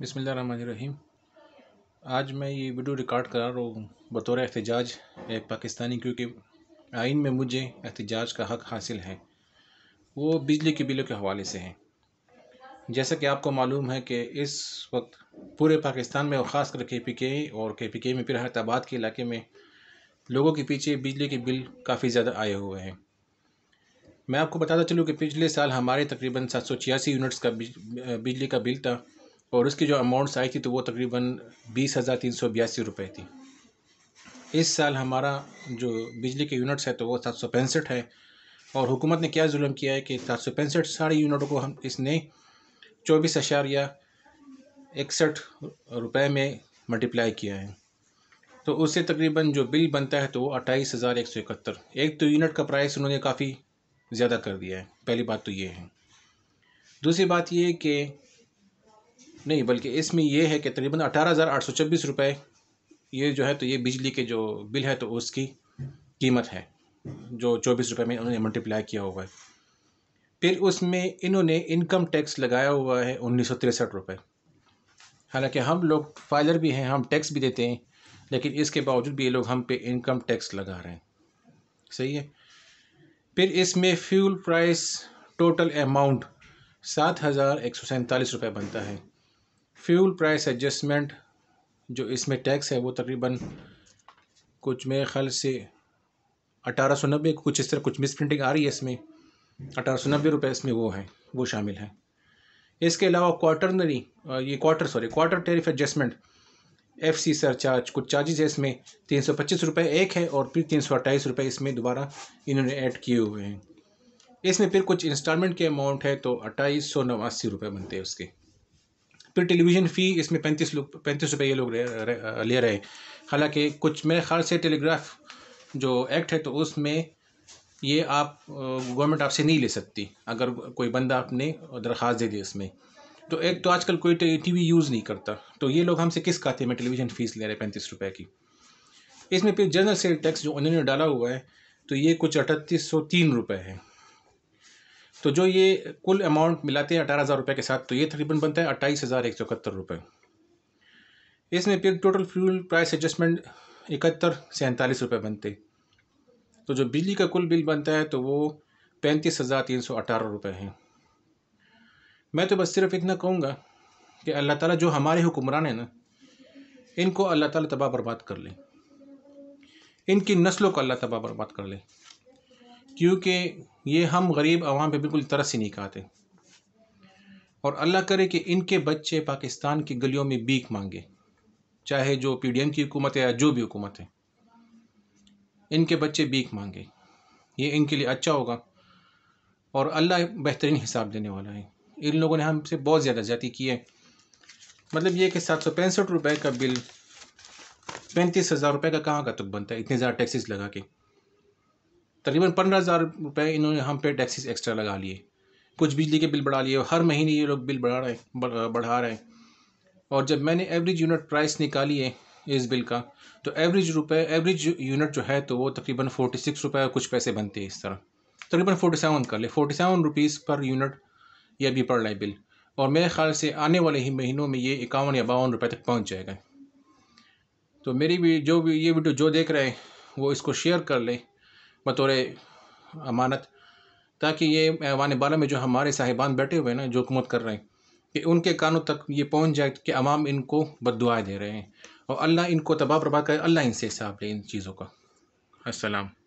بسم اللہ الرحمن الرحیم۔ آج میں یہ ویڈیو ریکارڈ کر رہا ہوں بطور احتجاج ایک پاکستانی، کیونکہ آئین میں مجھے احتجاج کا حق حاصل ہے، وہ بجلی کے بلوں کے حوالے سے ہے۔ جیسا کہ آپ کو معلوم ہے کہ اس وقت پورے پاکستان میں اور خاص کر کے پی کے اور کے پی کے میں پھر حیدر آباد کے علاقے میں لوگوں کے پیچھے بجلی کے بل کافی زیادہ آئے ہوئے ہیں۔ میں آپ کو بتاتا چلوں کہ پچھلے سال ہمارے تقریباً 786 یونٹس کا بجلی کا بل تھا، اور اس کی جو اماؤنٹس آئی تھی تو وہ تقریباً 20,382 روپے تھی۔ اس سال ہمارا جو بجلی کے یونٹس ہے تو وہ 765 ہے، اور حکومت نے کیا ظلم کیا ہے کہ 765 سارے یونٹوں کو اس نے 24.61 روپے میں ملٹیپلائی کیا ہے، تو اس سے تقریباً جو بل بنتا ہے تو وہ 28,171۔ ایک تو یونٹ کا پرائس انہوں نے کافی زیادہ کر دیا ہے، پہلی بات تو یہ ہے۔ دوسری بات یہ کہ نہیں بلکہ اس میں یہ ہے کہ تقریباً 18,826 روپے یہ جو ہے تو یہ بجلی کے جو بل ہے تو اس کی قیمت ہے، جو 24 روپے میں انہوں نے ملٹیپلائی کیا ہوا ہے۔ پھر اس میں انہوں نے انکم ٹیکس لگایا ہوا ہے 1963 روپے۔ حالانکہ ہم لوگ فائلر بھی ہیں، ہم ٹیکس بھی دیتے ہیں، لیکن اس کے باوجود بھی یہ لوگ ہم پہ انکم ٹیکس لگا رہے ہیں، صحیح ہے۔ پھر اس میں فیول پرائس ٹوٹل اماؤنٹ 7,147 روپے بنتا ہے۔ فیول پرائس ایڈجسٹمنٹ جو اس میں ٹیکس ہے وہ تقریباً کچھ میرے خیال سے 1890 کچھ اس طرح کچھ مس پرنٹنگ آ رہی ہے، اس میں 1890 روپے اس میں وہ شامل ہے۔ اس کے علاوہ quarter tariff adjustment F C surcharge کچھ چارجز ہے، اس میں 325 روپے ایک ہے، اور پھر 328 روپے اس میں دوبارہ انہوں نے ایڈ کیے ہوئے ہیں۔ اس میں پھر کچھ انسٹالمنٹ کے اماؤنٹ ہے تو 2889 روپے بنتے ہیں اس کے۔ پھر ٹیلی ویژن فی اس میں 35 روپے یہ لوگ لے رہے ہیں، حالانکہ کچھ میرے خیال سے ٹیلی گراف جو ایکٹ ہے تو اس میں یہ گورنمنٹ آپ سے نہیں لے سکتی اگر کوئی بندہ اپنے درخواست دے دے اس میں۔ تو ایک تو آج کل کوئی ٹی وی یوز نہیں کرتا، تو یہ لوگ ہم سے کس کھاتے میں ٹیلی ویژن فیس لے رہے ہیں 35 روپے کی۔ اس میں پھر جنرل سیل ٹیکس جو انہوں نے ڈالا ہوا ہے تو یہ کچھ 3803 روپے ہے، تو جو یہ کل اماؤنٹ ملاتے ہیں 18,000 روپے کے ساتھ تو یہ تقریباً بنتا ہے 28,171 روپے۔ اس میں پھر ٹوٹل فیول پرائس ایڈجسٹمنٹ 7147 روپے بنتے، تو جو بجلی کا کل بل بنتا ہے تو وہ 35,318 روپے ہیں۔ میں تو بس صرف اتنا کہوں گا کہ اللہ تعالیٰ جو ہمارے حکمران ہیں نا، ان کو اللہ تعالیٰ تباہ برباد کر لے، ان کی نسلوں کو اللہ تباہ برباد کر لے، کیونکہ یہ ہم غریب عوام پہ بالکل ترس ہی نہیں کھاتے، اور اللہ کرے کہ ان کے بچے پاکستان کی گلیوں میں بھیک مانگے، چاہے جو پی ڈی ایم کی حکومت ہے یا جو بھی حکومت ہے، ان کے بچے بھیک مانگے، یہ ان کے لیے اچھا ہوگا، اور اللہ بہترین حساب دینے والا ہے۔ ان لوگوں نے ہم سے بہت زیادہ زیادتی کی ہے، مطلب یہ کہ 765 روپے کا بل 35,000 روپے کا کہاں کا تک بنتا ہے اتنے زیادہ ٹیکسز لگا کے؟ تقریباً 15,000 روپے انہوں نے ہم پہ ٹیکسز ایکسٹرا لگا لیے، کچھ بجلی کے بل بڑھا لیے، ہر مہینے یہ لوگ بل بڑھا رہے ہیں۔ اور جب میں نے ایوریج یونٹ پرائس نکالی ہے اس بل کا تو ایوریج یونٹ جو ہے تو وہ تقریباً 46 روپے کچھ پیسے بنتے ہیں، اس طرح تقریباً 47 کر لے، 47 روپیز پر یونٹ یہ بھی پڑ رہا ہے بل، اور میرے خیال سے آنے والے ہی مہینوں میں یہ 51 یا 52 روپے تک پہنچ جائے گا۔ تو میری بھی یہ ویڈیو جو دیکھ رہے ہیں وہ اس کو شیئر کر لیں بطور امانت، تاکہ یہ ایوان بالا میں جو ہمارے صاحبان بیٹھے ہوئے ہیں نا، جو حکومت کر رہے ہیں، کہ ان کے کانوں تک یہ پہنچ جائے کہ عوام ان کو بد دعائیں دے رہے ہیں، اور اللہ ان کو تباہ برباد کرے، اللہ ان سے حساب لے ان چیزوں کا۔ السلام۔